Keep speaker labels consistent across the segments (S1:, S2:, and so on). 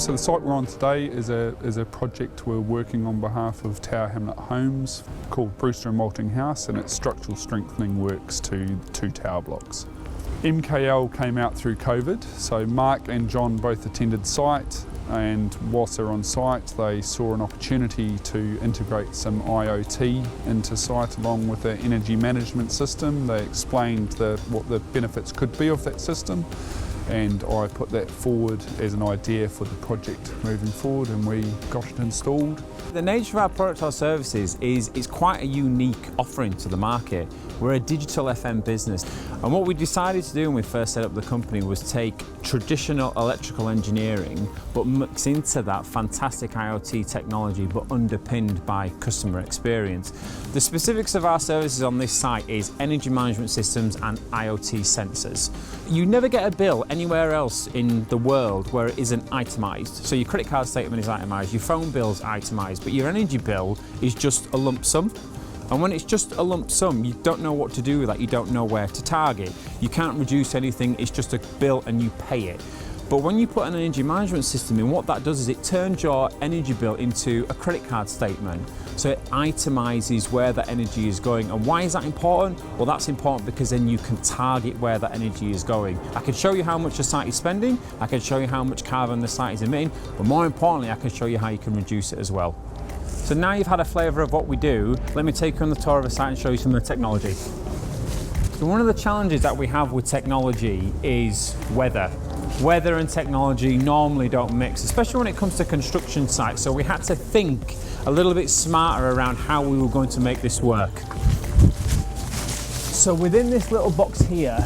S1: So the site we're on today is a project we're working on behalf of Tower Hamlet Homes called Brewster and Malting House, and it's structural strengthening works to 2 tower blocks. MKL came out through COVID, so Mark and John both attended site, and whilst they're on site they saw an opportunity to integrate some IoT into site along with the energy management system. They explained what the benefits could be of that system, and I put that forward as an idea for the project moving forward, and we got it installed.
S2: The nature of our product or services is it's quite a unique offering to the market. We're a digital FM business, and what we decided to do when we first set up the company was take traditional electrical engineering but mix into that fantastic IoT technology but underpinned by customer experience. The specifics of our services on this site is energy management systems and IoT sensors. You never get a bill anywhere else in the world where it isn't itemised. So your credit card statement is itemised, your phone bill's itemised, but your energy bill is just a lump sum. And when it's just a lump sum, you don't know what to do with that, you don't know where to target. You can't reduce anything, it's just a bill and you pay it. But when you put an energy management system in, what that does is it turns your energy bill into a credit card statement. So it itemises where that energy is going. And why is that important? Well, that's important because then you can target where that energy is going. I can show you how much the site is spending, I can show you how much carbon the site is emitting, but more importantly, I can show you how you can reduce it as well. So now you've had a flavour of what we do, let me take you on the tour of the site and show you some of the technology. So one of the challenges that we have with technology is weather. Weather and technology normally don't mix, especially when it comes to construction sites. So we had to think a little bit smarter around how we were going to make this work. So within this little box here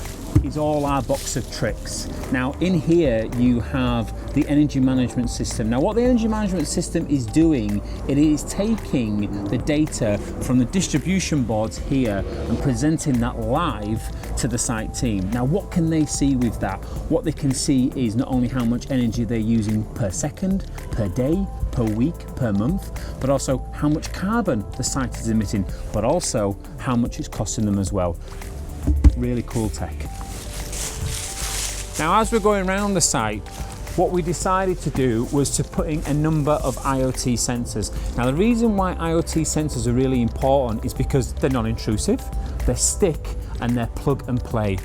S2: is all our box of tricks. Now in here you have the energy management system. Now what the energy management system is doing, it is taking the data from the distribution boards here and presenting that live to the site team. Now what can they see with that? What they can see is not only how much energy they're using per second, per day, per week, per month, but also how much carbon the site is emitting, but also how much it's costing them as well. Really cool tech. Now as we're going around the site, what we decided to do was to put in a number of IoT sensors. Now the reason why IoT sensors are really important is because they're non-intrusive, they're stick, and they're plug and play.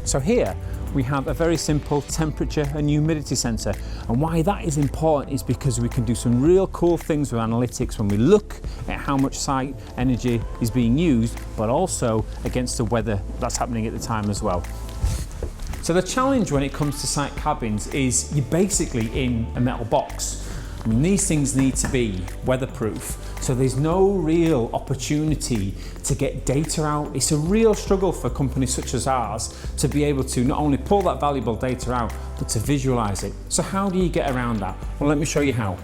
S2: So here we have a very simple temperature and humidity sensor, and why that is important is because we can do some real cool things with analytics when we look at how much site energy is being used, but also against the weather that's happening at the time as well. So the challenge when it comes to site cabins is you're basically in a metal box. I mean, these things need to be weatherproof, so there's no real opportunity to get data out. It's a real struggle for companies such as ours to be able to not only pull that valuable data out, but to visualize it. So how do you get around that? Well, let me show you how.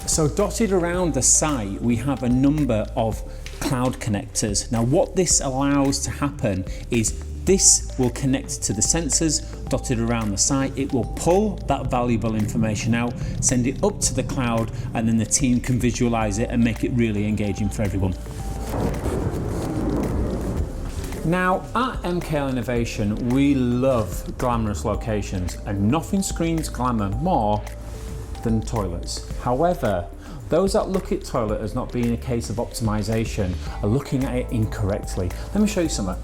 S2: So dotted around the site, we have a number of cloud connectors. Now what this allows to happen is this will connect to the sensors dotted around the site. It will pull that valuable information out, send it up to the cloud, and then the team can visualize it and make it really engaging for everyone. Now at MKL Innovation, we love glamorous locations, and nothing screams glamour more than toilets. However, those that look at toilet as not being a case of optimization are looking at it incorrectly. Let me show you something.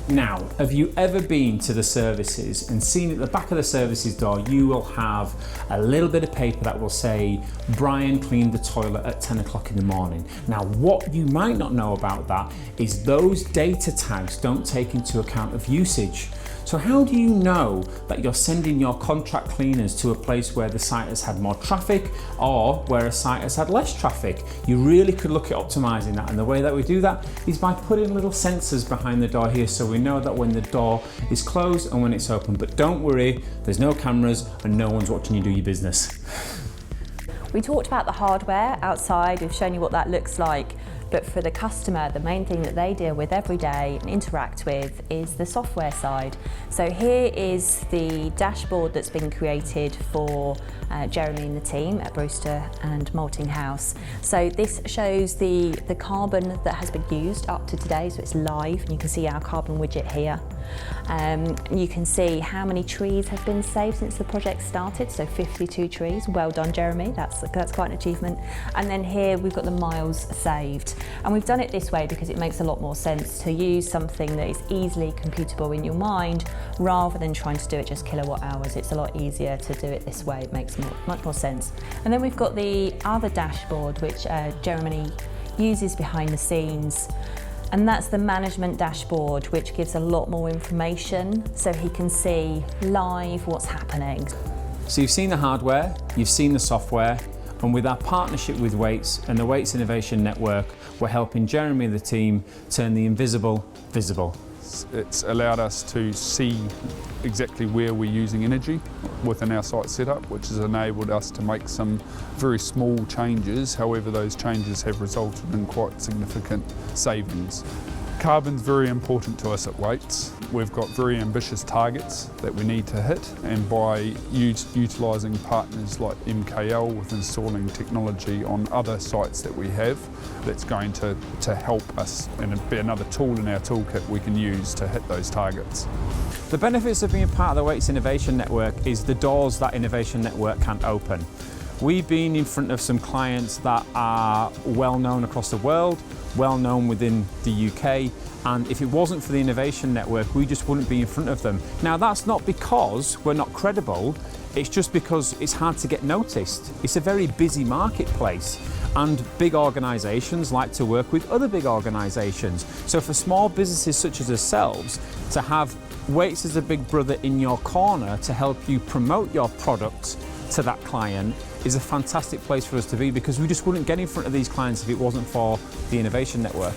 S2: Now, have you ever been to the services and seen at the back of the services door, you will have a little bit of paper that will say, Brian cleaned the toilet at 10 o'clock in the morning. Now, what you might not know about that is those data tags don't take into account of usage. So how do you know that you're sending your contract cleaners to a place where the site has had more traffic or where a site has had less traffic? You really could look at optimizing that, and the way that we do that is by putting little sensors behind the door here, so we know that when the door is closed and when it's open. But don't worry, there's no cameras and no one's watching you do your business.
S3: We talked about the hardware outside, we've shown you what that looks like. But for the customer, the main thing that they deal with every day and interact with is the software side. So here is the dashboard that's been created for Jeremy and the team at Brewster and Malting House. So this shows the carbon that has been used up to today, so it's live, and you can see our carbon widget here. You can see how many trees have been saved since the project started, so 52 trees. Well done, Jeremy, that's quite an achievement. And then here we've got the miles saved. And we've done it this way because it makes a lot more sense to use something that is easily computable in your mind rather than trying to do it just kilowatt hours. It's a lot easier to do it this way. It makes much more sense. And then we've got the other dashboard which Jeremy uses behind the scenes. And that's the management dashboard, which gives a lot more information so he can see live what's happening.
S2: So you've seen the hardware, you've seen the software, and with our partnership with Wates and the Wates Innovation Network, we're helping Jeremy and the team turn the invisible visible.
S1: It's allowed us to see exactly where we're using energy within our site setup, which has enabled us to make some very small changes. However, those changes have resulted in quite significant savings. Carbon's very important to us at Wates. We've got very ambitious targets that we need to hit, and by utilising partners like MKL with installing technology on other sites that we have, that's going to help us and be another tool in our toolkit we can use to hit those targets.
S2: The benefits of being part of the Wates Innovation Network is the doors that Innovation Network can open. We've been in front of some clients that are well known across the world, well known within the UK, and if it wasn't for the Innovation Network, we just wouldn't be in front of them. Now that's not because we're not credible, it's just because it's hard to get noticed. It's a very busy marketplace, and big organisations like to work with other big organisations. So for small businesses such as ourselves, to have Wates as a big brother in your corner to help you promote your products to that client is a fantastic place for us to be, because we just wouldn't get in front of these clients if it wasn't for the Innovation Network.